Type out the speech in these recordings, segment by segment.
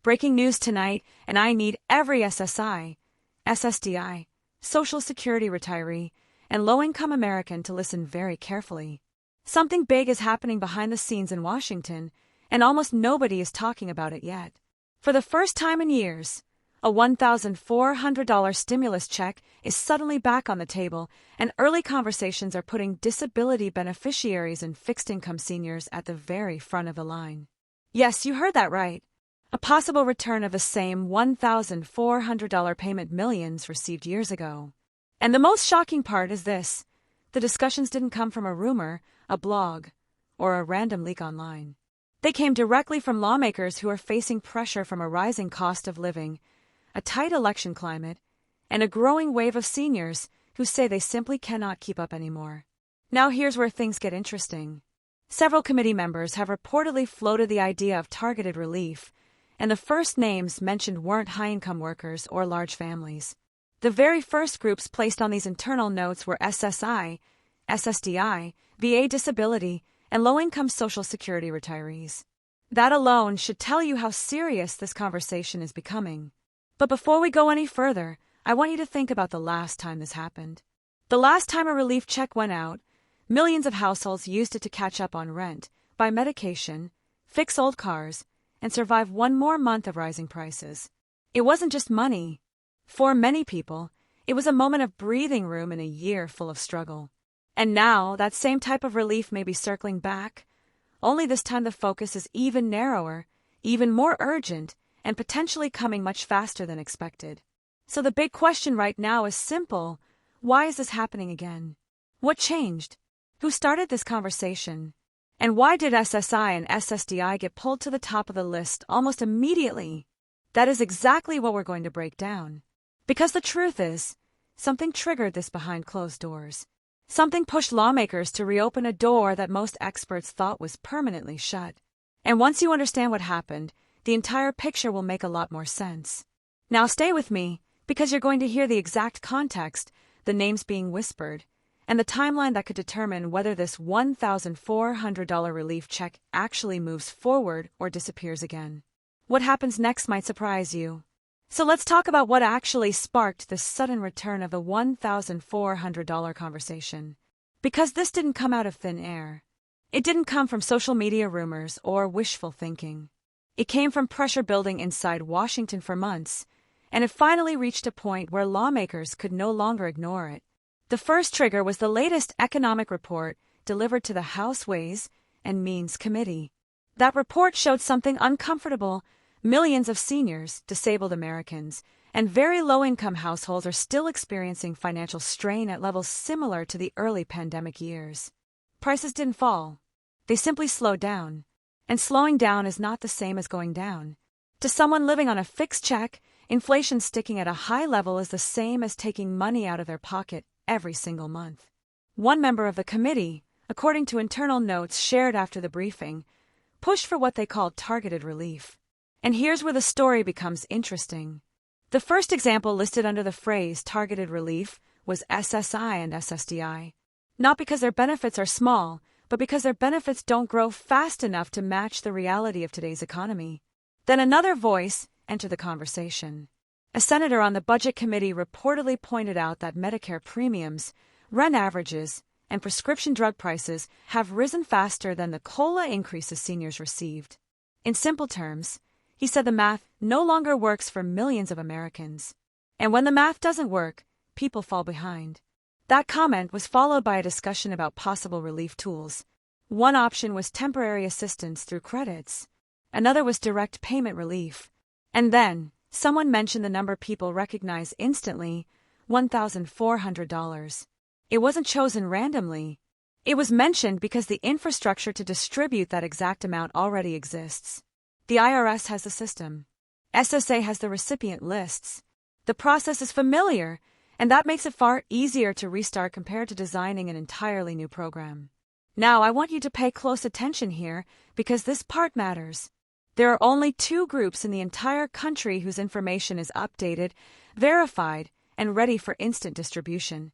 Breaking news tonight, and I need every SSI, SSDI, Social Security retiree, and low-income American to listen very carefully. Something big is happening behind the scenes in Washington, and almost nobody is talking about it yet. For the first time in years, a $1,400 stimulus check is suddenly back on the table, and early conversations are putting disability beneficiaries and fixed-income seniors at the very front of the line. Yes, you heard that right. A possible return of the same $1,400 payment millions received years ago. And the most shocking part is this: the discussions didn't come from a rumor, a blog, or a random leak online. They came directly from lawmakers who are facing pressure from a rising cost of living, a tight election climate, and a growing wave of seniors who say they simply cannot keep up anymore. Now here's where things get interesting. Several committee members have reportedly floated the idea of targeted relief, and the first names mentioned weren't high-income workers or large families. The very first groups placed on these internal notes were SSI, SSDI, VA disability, and low-income Social Security retirees. That alone should tell you how serious this conversation is becoming. But before we go any further, I want you to think about the last time this happened. The last time a relief check went out, millions of households used it to catch up on rent, buy medication, fix old cars, and survive one more month of rising prices. It wasn't just money. For many people, it was a moment of breathing room in a year full of struggle. And now, that same type of relief may be circling back, only this time the focus is even narrower, even more urgent, and potentially coming much faster than expected. So the big question right now is simple: why is this happening again? What changed? Who started this conversation? And why did SSI and SSDI get pulled to the top of the list almost immediately? That is exactly what we're going to break down. Because the truth is, something triggered this behind closed doors. Something pushed lawmakers to reopen a door that most experts thought was permanently shut. And once you understand what happened, the entire picture will make a lot more sense. Now stay with me, because you're going to hear the exact context, the names being whispered, and the timeline that could determine whether this $1,400 relief check actually moves forward or disappears again. What happens next might surprise you. So let's talk about what actually sparked this sudden return of the $1,400 conversation. Because this didn't come out of thin air. It didn't come from social media rumors or wishful thinking. It came from pressure building inside Washington for months, and it finally reached a point where lawmakers could no longer ignore it. The first trigger was the latest economic report delivered to the House Ways and Means Committee. That report showed something uncomfortable. Millions of seniors, disabled Americans, and very low-income households are still experiencing financial strain at levels similar to the early pandemic years. Prices didn't fall. They simply slowed down. And slowing down is not the same as going down. To someone living on a fixed check, inflation sticking at a high level is the same as taking money out of their pocket every single month. One member of the committee, according to internal notes shared after the briefing, pushed for what they called targeted relief. And here's where the story becomes interesting. The first example listed under the phrase targeted relief was SSI and SSDI. Not because their benefits are small, but because their benefits don't grow fast enough to match the reality of today's economy. Then another voice entered the conversation. A senator on the Budget Committee reportedly pointed out that Medicare premiums, rent averages, and prescription drug prices have risen faster than the COLA increases seniors received. In simple terms, he said the math no longer works for millions of Americans. And when the math doesn't work, people fall behind. That comment was followed by a discussion about possible relief tools. One option was temporary assistance through credits. Another was direct payment relief. And then, someone mentioned the number people recognize instantly, $1,400. It wasn't chosen randomly. It was mentioned because the infrastructure to distribute that exact amount already exists. The IRS has the system. SSA has the recipient lists. The process is familiar, and that makes it far easier to restart compared to designing an entirely new program. Now, I want you to pay close attention here, because this part matters. There are only two groups in the entire country whose information is updated, verified, and ready for instant distribution: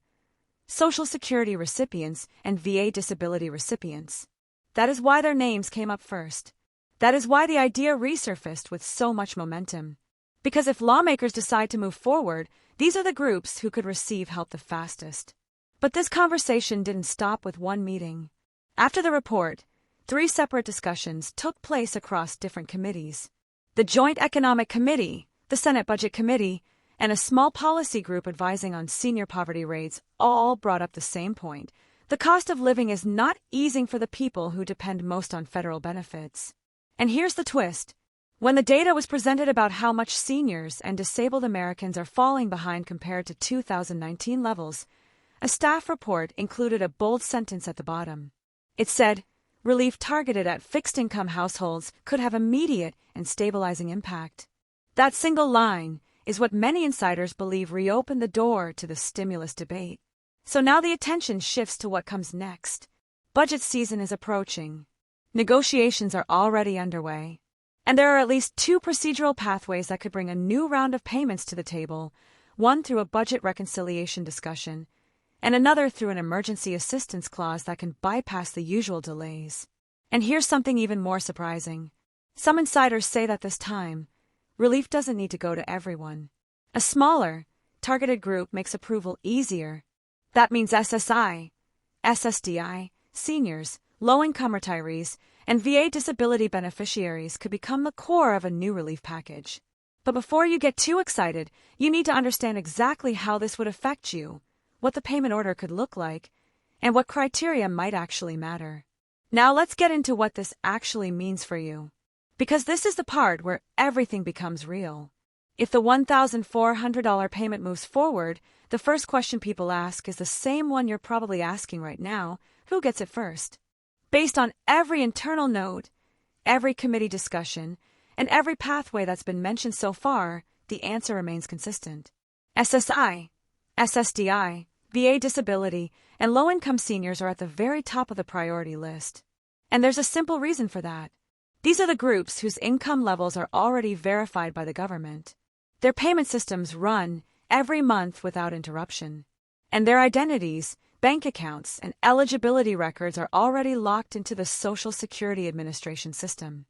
Social Security recipients and VA disability recipients. That is why their names came up first. That is why the idea resurfaced with so much momentum. Because if lawmakers decide to move forward, these are the groups who could receive help the fastest. But this conversation didn't stop with one meeting. After the report, 3 separate discussions took place across different committees. The Joint Economic Committee, the Senate Budget Committee, and a small policy group advising on senior poverty rates all brought up the same point. The cost of living is not easing for the people who depend most on federal benefits. And here's the twist. When the data was presented about how much seniors and disabled Americans are falling behind compared to 2019 levels, a staff report included a bold sentence at the bottom. It said, relief targeted at fixed-income households could have immediate and stabilizing impact. That single line is what many insiders believe reopened the door to the stimulus debate. So now the attention shifts to what comes next. Budget season is approaching. Negotiations are already underway. And there are at least 2 procedural pathways that could bring a new round of payments to the table, one through a budget reconciliation discussion, and another through an emergency assistance clause that can bypass the usual delays. And here's something even more surprising. Some insiders say that this time, relief doesn't need to go to everyone. A smaller, targeted group makes approval easier. That means SSI, SSDI, seniors, low-income retirees, and VA disability beneficiaries could become the core of a new relief package. But before you get too excited, you need to understand exactly how this would affect you, what the payment order could look like, and what criteria might actually matter. Now let's get into what this actually means for you. Because this is the part where everything becomes real. If the $1,400 payment moves forward, the first question people ask is the same one you're probably asking right now: who gets it first? Based on every internal note, every committee discussion, and every pathway that's been mentioned so far, the answer remains consistent. SSI, SSDI, VA disability, and low-income seniors are at the very top of the priority list. And there's a simple reason for that. These are the groups whose income levels are already verified by the government. Their payment systems run every month without interruption. And their identities, bank accounts, and eligibility records are already locked into the Social Security Administration system.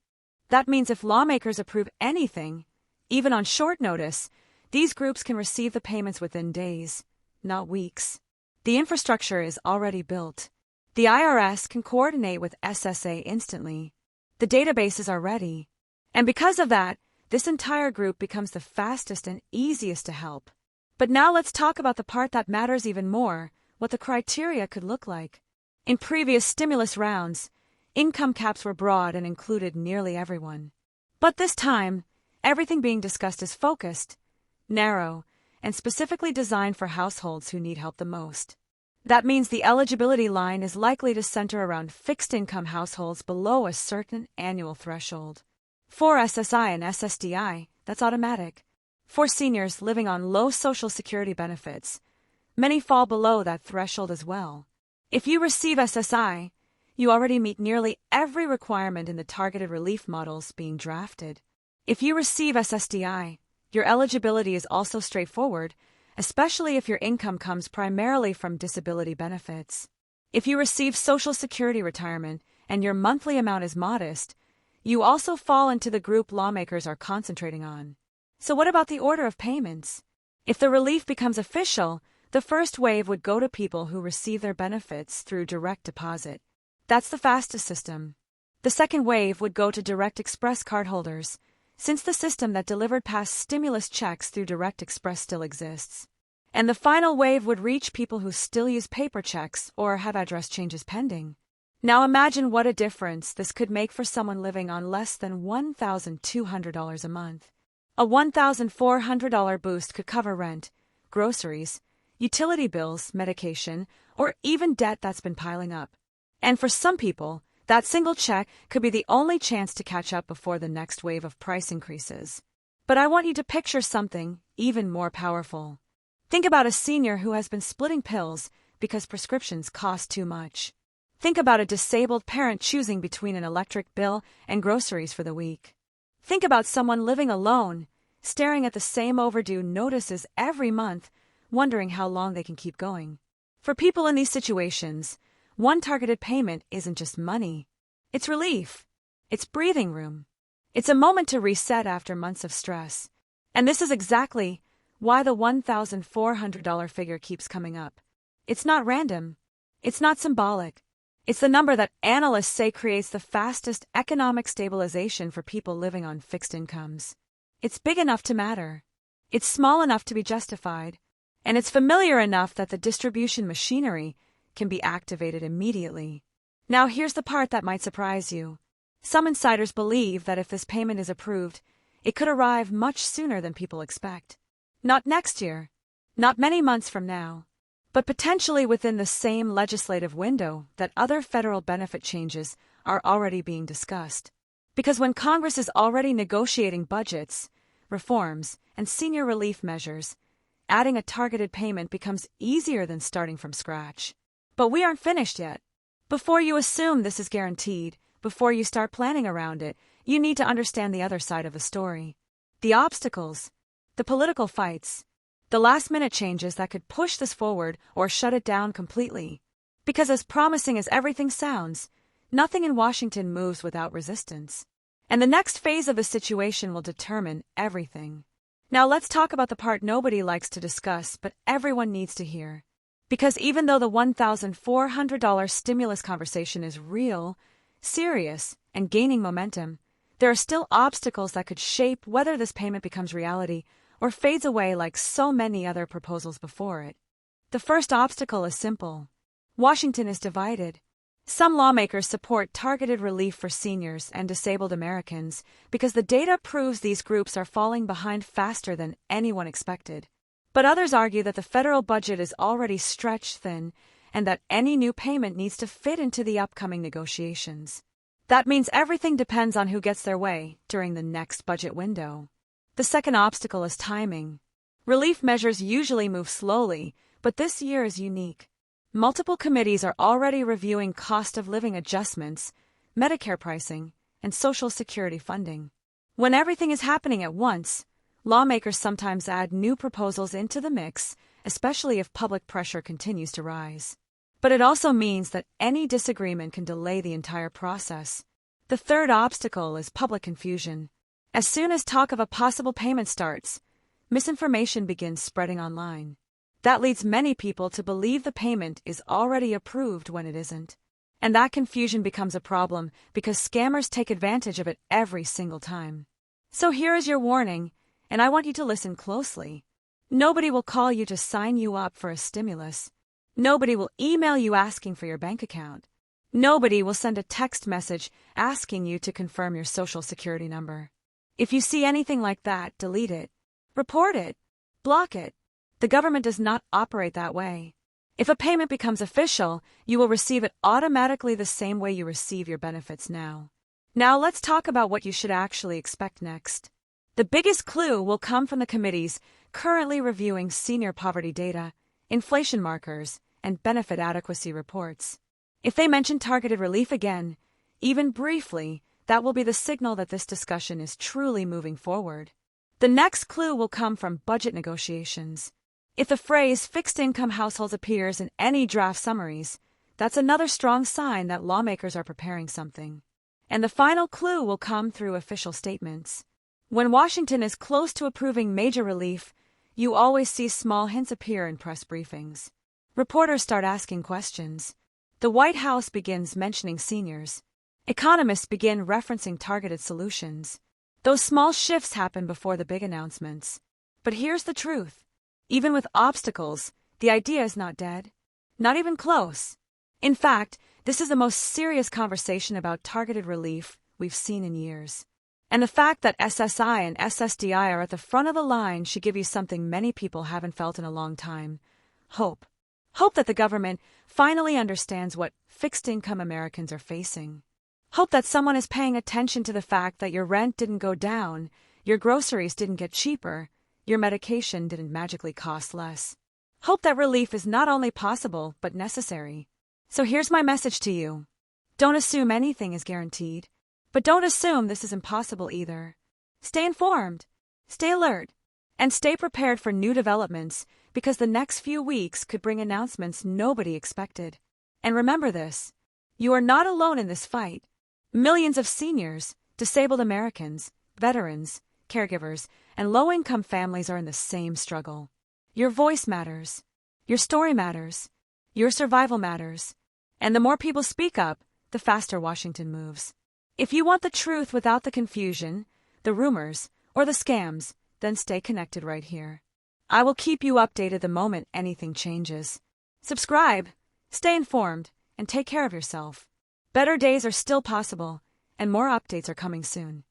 That means if lawmakers approve anything, even on short notice, these groups can receive the payments within days, not weeks. The infrastructure is already built. The IRS can coordinate with SSA instantly. The databases are ready. And because of that, this entire group becomes the fastest and easiest to help. But now let's talk about the part that matters even more: what the criteria could look like. In previous stimulus rounds, income caps were broad and included nearly everyone. But this time, everything being discussed is focused, narrow, and specifically designed for households who need help the most. That means the eligibility line is likely to center around fixed-income households below a certain annual threshold. For SSI and SSDI, that's automatic. For seniors living on low Social Security benefits, many fall below that threshold as well. If you receive SSI, you already meet nearly every requirement in the targeted relief models being drafted. If you receive SSDI, your eligibility is also straightforward, especially if your income comes primarily from disability benefits. If you receive Social Security retirement and your monthly amount is modest, you also fall into the group lawmakers are concentrating on. So what about the order of payments? If the relief becomes official, the first wave would go to people who receive their benefits through direct deposit. That's the fastest system. The second wave would go to Direct Express cardholders, since the system that delivered past stimulus checks through Direct Express still exists. And the final wave would reach people who still use paper checks or have address changes pending. Now imagine what a difference this could make for someone living on less than $1,200 a month. A $1,400 boost could cover rent, groceries, utility bills, medication, or even debt that's been piling up. And for some people, that single check could be the only chance to catch up before the next wave of price increases. But I want you to picture something even more powerful. Think about a senior who has been splitting pills because prescriptions cost too much. Think about a disabled parent choosing between an electric bill and groceries for the week. Think about someone living alone, staring at the same overdue notices every month, wondering how long they can keep going. For people in these situations, one targeted payment isn't just money. It's relief. It's breathing room. It's a moment to reset after months of stress. And this is exactly why the $1,400 figure keeps coming up. It's not random. It's not symbolic. It's the number that analysts say creates the fastest economic stabilization for people living on fixed incomes. It's big enough to matter. It's small enough to be justified. And it's familiar enough that the distribution machinery can be activated immediately. Now here's the part that might surprise you. Some insiders believe that if this payment is approved, it could arrive much sooner than people expect. Not next year, not many months from now, but potentially within the same legislative window that other federal benefit changes are already being discussed. Because when Congress is already negotiating budgets, reforms, and senior relief measures, adding a targeted payment becomes easier than starting from scratch. But we aren't finished yet. Before you assume this is guaranteed, before you start planning around it, you need to understand the other side of the story. The obstacles, the political fights, the last-minute changes that could push this forward or shut it down completely. Because as promising as everything sounds, nothing in Washington moves without resistance. And the next phase of the situation will determine everything. Now let's talk about the part nobody likes to discuss, but everyone needs to hear. Because even though the $1,400 stimulus conversation is real, serious, and gaining momentum, there are still obstacles that could shape whether this payment becomes reality or fades away like so many other proposals before it. The first obstacle is simple. Washington is divided. Some lawmakers support targeted relief for seniors and disabled Americans because the data proves these groups are falling behind faster than anyone expected. But others argue that the federal budget is already stretched thin and that any new payment needs to fit into the upcoming negotiations. That means everything depends on who gets their way during the next budget window. The second obstacle is timing. Relief measures usually move slowly, but this year is unique. Multiple committees are already reviewing cost of living adjustments, Medicare pricing, and Social Security funding. When everything is happening at once, lawmakers sometimes add new proposals into the mix, especially if public pressure continues to rise. But it also means that any disagreement can delay the entire process. The third obstacle is public confusion. As soon as talk of a possible payment starts, misinformation begins spreading online. That leads many people to believe the payment is already approved when it isn't. And that confusion becomes a problem because scammers take advantage of it every single time. So here is your warning, and I want you to listen closely. Nobody will call you to sign you up for a stimulus. Nobody will email you asking for your bank account. Nobody will send a text message asking you to confirm your Social Security number. If you see anything like that, delete it. Report it. Block it. The government does not operate that way. If a payment becomes official, you will receive it automatically the same way you receive your benefits now. Now let's talk about what you should actually expect next. The biggest clue will come from the committees currently reviewing senior poverty data, inflation markers, and benefit adequacy reports. If they mention targeted relief again, even briefly, that will be the signal that this discussion is truly moving forward. The next clue will come from budget negotiations. If the phrase fixed income households appears in any draft summaries, that's another strong sign that lawmakers are preparing something. And the final clue will come through official statements. When Washington is close to approving major relief, you always see small hints appear in press briefings. Reporters start asking questions. The White House begins mentioning seniors. Economists begin referencing targeted solutions. Those small shifts happen before the big announcements. But here's the truth. Even with obstacles, the idea is not dead. Not even close. In fact, this is the most serious conversation about targeted relief we've seen in years. And the fact that SSI and SSDI are at the front of the line should give you something many people haven't felt in a long time. Hope. Hope that the government finally understands what fixed-income Americans are facing. Hope that someone is paying attention to the fact that your rent didn't go down, your groceries didn't get cheaper, your medication didn't magically cost less. Hope that relief is not only possible, but necessary. So here's my message to you. Don't assume anything is guaranteed, but don't assume this is impossible either. Stay informed, stay alert, and stay prepared for new developments because the next few weeks could bring announcements nobody expected. And remember this, you are not alone in this fight. Millions of seniors, disabled Americans, veterans, caregivers, and low-income families are in the same struggle. Your voice matters. Your story matters. Your survival matters. And the more people speak up, the faster Washington moves. If you want the truth without the confusion, the rumors, or the scams, then stay connected right here. I will keep you updated the moment anything changes. Subscribe, stay informed, and take care of yourself. Better days are still possible, and more updates are coming soon.